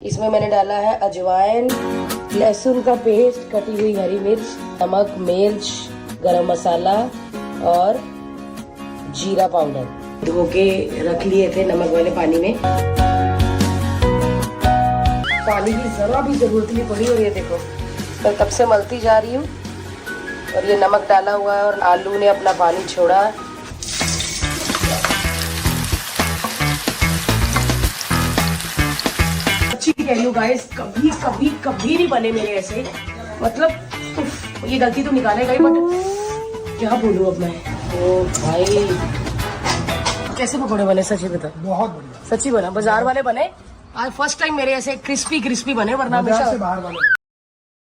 इसमें मैंने डाला है अजवाइन, लहसुन का पेस्ट, कटी हुई हरी मिर्च, नमक, मिर्च, गरम मसाला और जीरा पाउडर। धो के रख लिए थे नमक वाले पानी में। पानी की जरा भी जरूरत नहीं पड़ी और ये देखो मैं तब से मलती जा रही हूँ और ये नमक डाला हुआ है और आलू ने अपना पानी छोड़ा। अच्छी कह रही हूँ गाइस, कभी कभी कभी नहीं बने मेरे ऐसे। मतलब ये गलती तो निकालेगा ही, बट क्या बोलूँ अब मैं। ओ भाई कैसे पकौड़े बने सच्ची बता? बहुत बढ़िया, सच्ची बना, बाजार वाले बने। आज फर्स्ट टाइम मेरे ऐसे क्रिस्पी क्रिस्पी बने, वरना हमेशा से बाहर वाले।